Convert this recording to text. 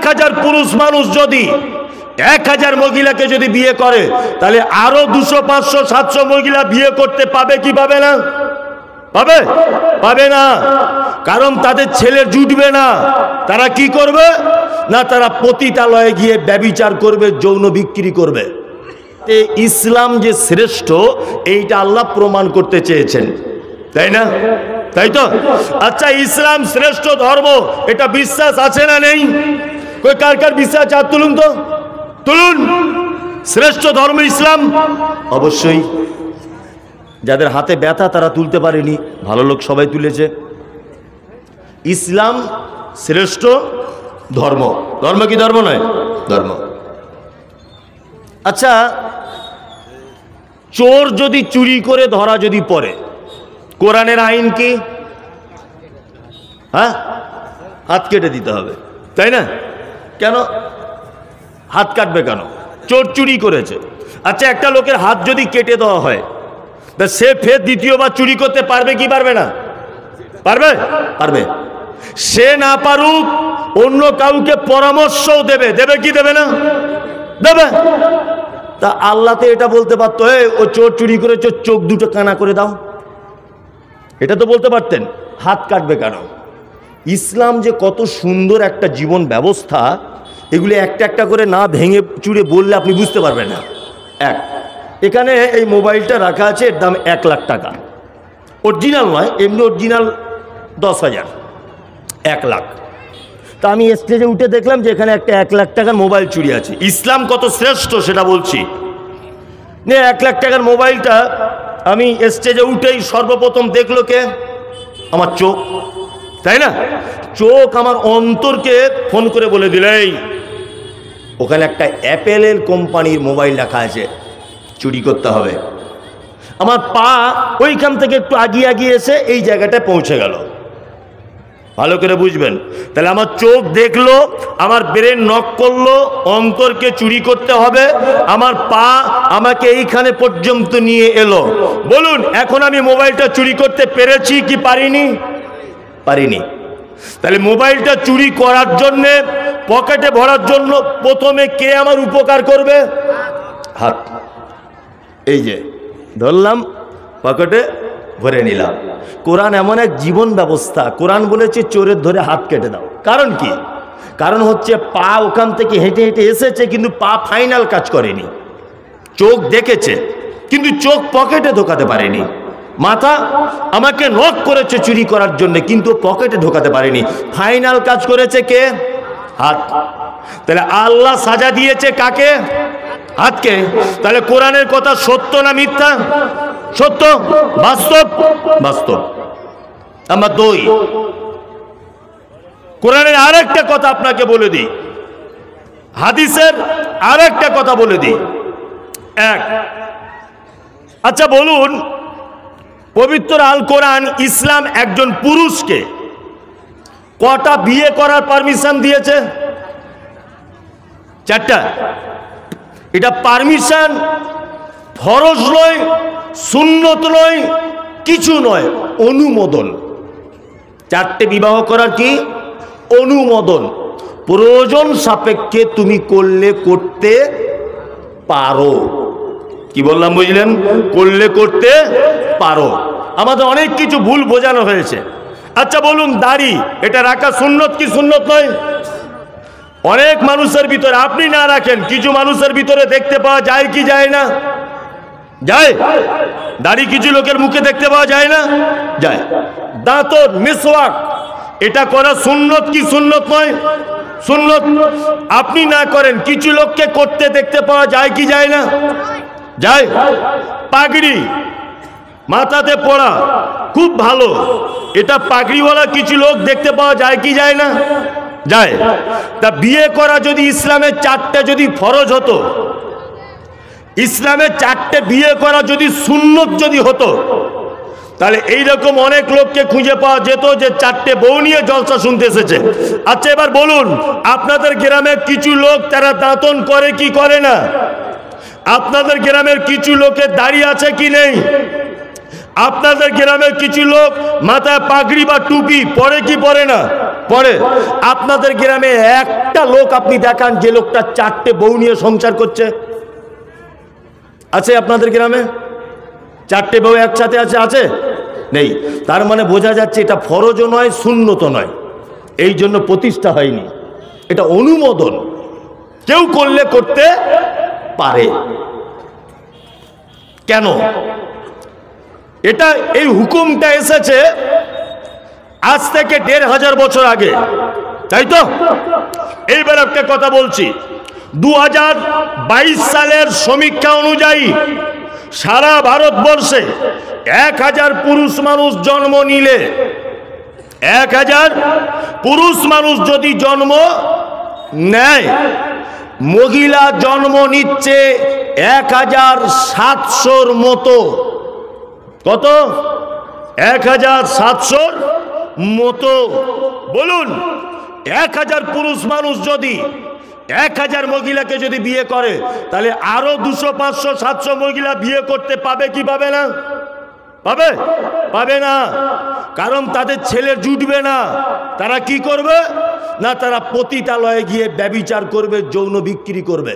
1000 পুরুষ মানুষ যদি 1000 মহিলাকে যদি বিয়ে করে, তাহলে আরো 200, 500, 700 মহিলা বিয়ে করতে পাবে কি পাবে না? পাবে? পাবে না। কারণ তাদের ছেলে জুটবে না। তারা কি করবে না, তারা পতিতালয়ে গিয়ে ব্যভিচার করবে, যৌন বিক্রি করবে। ইসলাম যে শ্রেষ্ঠ, এইটা আল্লাহ প্রমাণ করতে চেয়েছেন, তাই না? তাই তো? আচ্ছা, ইসলাম শ্রেষ্ঠ ধর্ম, এটা বিশ্বাস আছে না নেই? কই কার কার বিশ্বাস? হাত তুলুন তো, তুলুন। শ্রেষ্ঠ ধর্ম ইসলাম, অবশ্যই। যাদের হাতে ব্যথা তারা তুলতে পারেনি, ভালো লোক সবাই তুলেছে। ইসলাম শ্রেষ্ঠ ধর্ম। ধর্ম কি ধর্ম নয়? ধর্ম। আচ্ছা, চোর যদি চুরি করে ধরা যদি পড়ে, কোরআনের আইন কি? হ্যাঁ, হাত কেটে দিতে হবে, তাই না? কেন হাত কাটবে কেন? চোর চুরি করেছে। আচ্ছা, একটা লোকের হাত যদি কেটে দেওয়া হয়, তা সে ফের দ্বিতীয়বার চুরি করতে পারবে কি পারবে না? পারবে? পারবে। সে না পারুক, অন্য কাউকে পরামর্শও দেবে। দেবে কি দেবে না? দেবে। তা আল্লাহ তো এটা বলতে পারতো, ও চোর চুরি করেছে, চোখ দুটো কানা করে দাও, এটা তো বলতে পারতেন। হাত কাটবে কেন? ইসলাম যে কত সুন্দর একটা জীবন ব্যবস্থা, এগুলি একটা একটা করে না ভেঙে চুরে বললে আপনি বুঝতে পারবেন না। এখানে এই মোবাইলটা রাখা আছে, এর দাম 1 লাখ টাকা। অরিজিনাল নয়, এমনি অরিজিনাল 10,000, 1 লাখ। তা আমি স্টেজে উঠে দেখলাম যে এখানে একটা 1 লাখ টাকার মোবাইল চুরি আছে। ইসলাম কত শ্রেষ্ঠ সেটা বলছি। 1 লাখ টাকার মোবাইলটা আমি স্টেজে উঠেই সর্বপ্রথম দেখলো কে? আমার চোখ, তাই না? চোখ আমার অন্তরকে ফোন করে বলে দিলেই ওখানে একটা অ্যাপেলের কোম্পানির মোবাইল রাখা আছে, চুরি করতে হবে। আমার পা ওইখান থেকে একটু আগিয়ে আগিয়ে এসে এই জায়গাটায় পৌঁছে গেল। ভালো করে বুঝবেন। তাহলে আমার চোখ দেখলো, আমার ব্রেন নক করলো, অন্তরকে চুরি করতে হবে, আমার পা আমাকে এইখানে পর্যন্ত নিয়ে এলো। বলুন, এখন আমি মোবাইলটা চুরি করতে পেরেছি কি পারিনি? পারিনি। তাহলে মোবাইলটা চুরি করার জন্য, পকেটে ভরার জন্য প্রথমে কে আমার উপকার করবে? হাত। এই যে ধরলাম, পকেটে ভরে নিলাম। কোরআন এমন এক জীবন ব্যবস্থা, কোরআন বলেছে চোরের ধরে হাত কেটে দাও। কারণ কি? কারণ হচ্ছে পা ওখান থেকে হেঁটে হেঁটে এসেছে, কিন্তু পা ফাইনাল কাজ করেনি। চোখ দেখেছে কিন্তু চোখ পকেটে ঢোকাতে পারেনি। মাথা আমাকে নক করেছে চুরি করার জন্য, কিন্তু পকেটে ঢোকাতে পারেনি। ফাইনাল কাজ করেছে কে? হাত। তাহলে আল্লাহ সাজা দিয়েছে কাকে? হাতকে। তাহলে কোরআনের কথা সত্য না মিথ্যা? সত্য, বাস্তব, বাস্তব। আমার 2, কোরআনের আরেকটা কথা আপনাকে বলে দিই, হাদিসের আরেকটা কথা বলে দিই। 1, আচ্ছা বলুন, পবিত্র আল কোরআন ইসলাম একজন পুরুষকে কটা বিয়ে করার পারমিশন দিয়েছে? 4টা। এটা পারমিশন, ফরজ নয়, সুন্নত নয়, কিছু নয়, অনুমোদন। 4টে বিবাহ করার কি? অনুমোদন। প্রয়োজন সাপেক্ষে তুমি করলে করতে পারো। কি বললাম বুঝলেন? করলে করতে পারো। আমাদের অনেক কিছু ভুল বোঝানো হয়েছে। আচ্ছা বলুন, দাড়ি এটা রাখা সুন্নত কি সুন্নত নয়? অনেক মানুষের ভিতরে, আপনি না রাখেন, কিছু মানুষের ভিতরে দেখতে পাওয়া যায় কি যায় না? যায়। দাড়ি কিছু লোকের মুখে দেখতে পাওয়া যায় না? যায়। দাঁতন, মিসওয়াক এটা করা সুন্নত কি সুন্নত নয়? সুন্নত। আপনি না করেন, কিছু লোককে করতে দেখতে পাওয়া যায় কি যায় না? যায়। পাগড়ি মাথাতে পড়া খুব ভালো, এটা পাগড়িওয়ালা কিছু লোক দেখতে পাওয়া যায় কি যায় না? যায়। তা বিয়ে করা যদি ইসলামের 4টে যদি ফরজ হতো, ইসলামের 4টে বিয়ে করা যদি সুন্নত যদি হতো, তাহলে এইরকম অনেক লোককে খুঁজে পাওয়া যেত যে 4টে বউ নিয়ে জলসা শুনতে এসেছে। আচ্ছা এবার বলুন, আপনাদের গ্রামে কিছু লোক তারা দাঁতন করে কি করে না? আপনাদের গ্রামের কিছু লোকের দাড়ি আছে কি নেই? আপনাদের গ্রামের কিছু লোক মাথায় পাগড়ি বা টুপি পরে কি পরে না? পরে। আপনাদের গ্রামে একটা লোক আপনি দেখান যে লোকটা 4টে বউ নিয়ে সংসার করছে? আছে আপনাদের গ্রামে? 4টে বউ একসাথে আছে? আছে? নেই। তার মানে বোঝা যাচ্ছে এটা ফরজও নয়, সুন্নত নয়, এই জন্য প্রতিষ্ঠা হয়নি। এটা অনুমোদন, কেউ করলে করতে পারে। কেন এটা এই হুকুমটা এসেছে? আজ থেকে 1500 বছর আগে, তাই তো? এইবার একটা কথা বলছি, 2022 সালের সমীক্ষা অনুযায়ী সারা ভারতবর্ষে 1000 পুরুষ মানুষ জন্ম নিলে, 1000 পুরুষ মানুষ যদি জন্ম নেয়, মহিলা জন্ম নিচ্ছে 1700-র মতো। কত? 1700-র মতো। বলুন, 1000 পুরুষ মানুষ যদি 1000 মহিলাকে যদি বিয়ে করে, তাহলে আরো 200, 500, 700 মহিলা বিয়ে করতে পাবে কি পাবে না? পাবে? পাবে না। কারণ তাদের ছেলে জুটবে না। তারা কি করবে না? তারা পতিতালয়ে গিয়ে ব্যভিচার করবে, যৌন বিক্রি করবে।